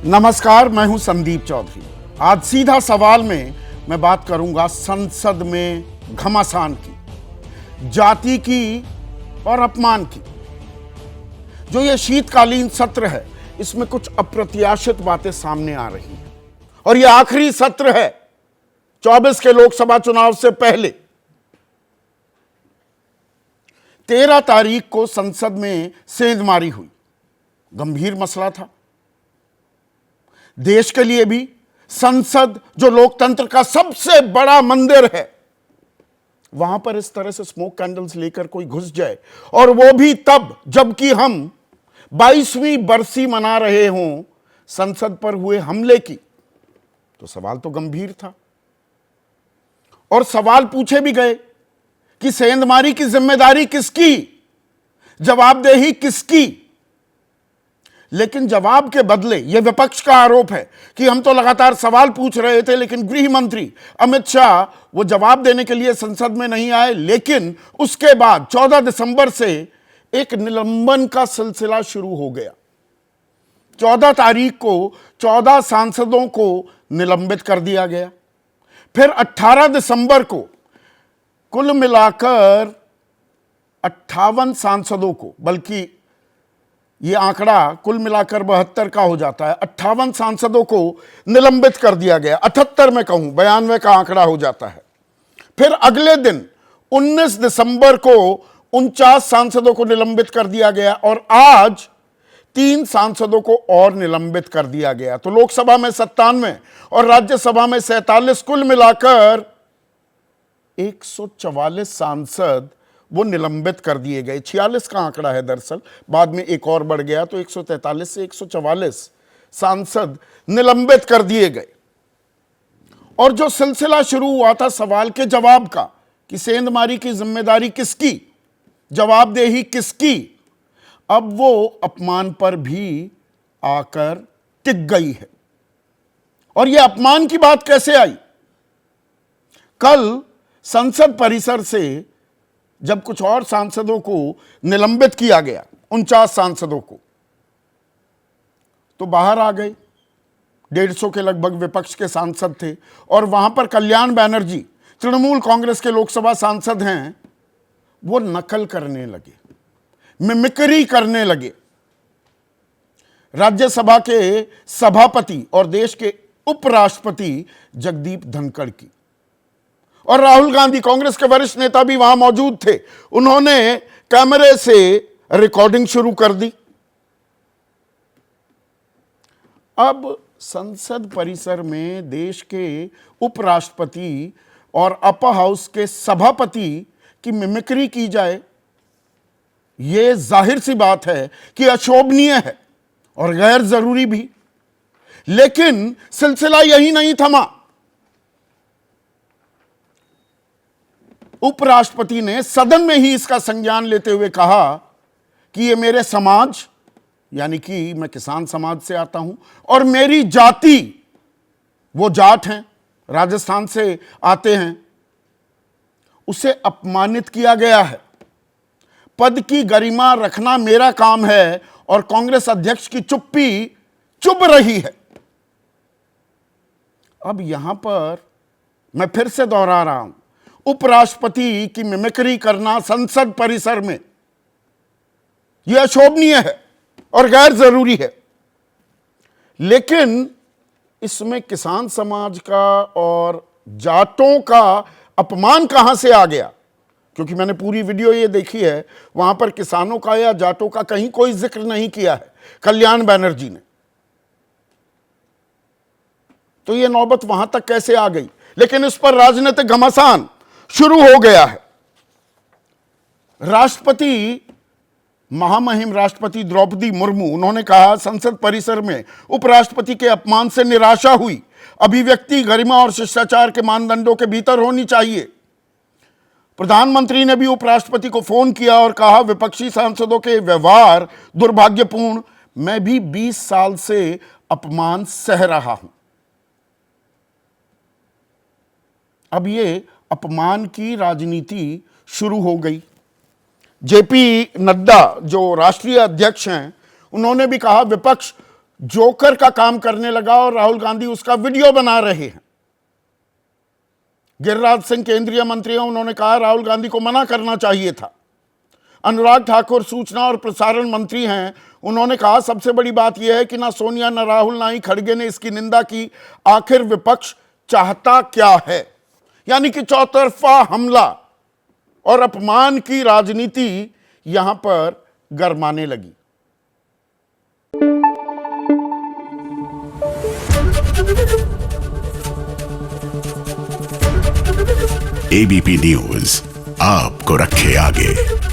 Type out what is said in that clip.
नमस्कार, मैं हूं संदीप चौधरी। आज सीधा सवाल में मैं बात करूंगा संसद में घमासान की, जाति की और अपमान की। जो ये शीतकालीन सत्र है, इसमें कुछ अप्रत्याशित बातें सामने आ रही हैं और ये आखिरी सत्र है 24 के लोकसभा चुनाव से पहले। 13 तारीख को संसद में सेंधमारी हुई। गंभीर मसला था देश के लिए भी। संसद जो लोकतंत्र का सबसे बड़ा मंदिर है, वहां पर इस तरह से स्मोक कैंडल्स लेकर कोई घुस जाए, और वो भी तब जबकि हम 22वीं बरसी मना रहे हों संसद पर हुए हमले की, तो सवाल तो गंभीर था। और सवाल पूछे भी गए कि सेंधमारी की जिम्मेदारी किसकी, जवाबदेही किसकी। लेकिन जवाब के बदले यह विपक्ष का आरोप है कि हम तो लगातार सवाल पूछ रहे थे, लेकिन गृह मंत्री अमित शाह वो जवाब देने के लिए संसद में नहीं आए। लेकिन उसके बाद 14 दिसंबर से एक निलंबन का सिलसिला शुरू हो गया। 14 तारीख को 14 सांसदों को निलंबित कर दिया गया। फिर 18 दिसंबर को कुल मिलाकर 58 सांसदों को, बल्कि ये आंकड़ा कुल मिलाकर 72 का हो जाता है, 58 सांसदों को निलंबित कर दिया गया। 78 में कहूं, 92 का आंकड़ा हो जाता है। फिर अगले दिन 19 दिसंबर को 49 सांसदों को निलंबित कर दिया गया और आज 3 सांसदों को और निलंबित कर दिया गया। तो लोकसभा में 97 और राज्यसभा में 47, कुल मिलाकर 144 सांसद वो निलंबित कर दिए गए। 46 का आंकड़ा है दरअसल, बाद में एक और बढ़ गया, तो 143 से 144 सांसद निलंबित कर दिए गए। और जो सिलसिला शुरू हुआ था सवाल के जवाब का कि सेंधमारी की जिम्मेदारी किसकी, जवाबदेही किसकी, अब वो अपमान पर भी आकर टिक गई है। और यह अपमान की बात कैसे आई? कल संसद परिसर से जब कुछ और सांसदों को निलंबित किया गया, 49 सांसदों को, तो बाहर आ गए। 150 के लगभग विपक्ष के सांसद थे और वहां पर कल्याण बैनर्जी, तृणमूल कांग्रेस के लोकसभा सांसद हैं, वो नकल करने लगे, मिमिक्री करने लगे राज्यसभा के सभापति और देश के उपराष्ट्रपति जगदीप धनखड़ की। और राहुल गांधी, कांग्रेस के वरिष्ठ नेता, भी वहां मौजूद थे। उन्होंने कैमरे से रिकॉर्डिंग शुरू कर दी। अब संसद परिसर में देश के उपराष्ट्रपति और अपर हाउस के सभापति की मिमिक्री की जाए, यह जाहिर सी बात है कि अशोभनीय है और गैर जरूरी भी। लेकिन सिलसिला यही नहीं थमा। उपराष्ट्रपति ने सदन में ही इसका संज्ञान लेते हुए कहा कि ये मेरे समाज, यानी कि मैं किसान समाज से आता हूं, और मेरी जाति, वो जाट हैं, राजस्थान से आते हैं, उसे अपमानित किया गया है। पद की गरिमा रखना मेरा काम है और कांग्रेस अध्यक्ष की चुप्पी चुभ रही है। अब यहां पर मैं फिर से दोहरा रहा हूं, उपराष्ट्रपति की मिमिक्री करना संसद परिसर में यह अशोभनीय है और गैर जरूरी है। लेकिन इसमें किसान समाज का और जाटों का अपमान कहां से आ गया? क्योंकि मैंने पूरी वीडियो ये देखी है, वहां पर किसानों का या जाटों का कहीं कोई जिक्र नहीं किया है कल्याण बैनर्जी ने। तो ये नौबत वहां तक कैसे आ गई? लेकिन इस पर राजनीतिक घमासान शुरू हो गया है। राष्ट्रपति, महामहिम राष्ट्रपति द्रौपदी मुर्मू, उन्होंने कहा संसद परिसर में उपराष्ट्रपति के अपमान से निराशा हुई। अभिव्यक्ति गरिमा और शिष्टाचार के मानदंडों के भीतर होनी चाहिए। प्रधानमंत्री ने भी उपराष्ट्रपति को फोन किया और कहा विपक्षी सांसदों के व्यवहार दुर्भाग्यपूर्ण, मैं भी 20 साल से अपमान सह रहा हूं। अब ये अपमान की राजनीति शुरू हो गई। जेपी नड्डा जो राष्ट्रीय अध्यक्ष हैं, उन्होंने भी कहा विपक्ष जोकर का काम करने लगा और राहुल गांधी उसका वीडियो बना रहे हैं। गिरिराज सिंह केंद्रीय मंत्री हैं, उन्होंने कहा राहुल गांधी को मना करना चाहिए था। अनुराग ठाकुर सूचना और प्रसारण मंत्री हैं, उन्होंने कहा सबसे बड़ी बात यह है कि ना सोनिया, ना राहुल, ना ही खड़गे ने इसकी निंदा की। आखिर विपक्ष चाहता क्या है? यानी कि चौतरफा हमला और अपमान की राजनीति यहां पर गरमाने लगी। एबीपी न्यूज आपको रखे आगे।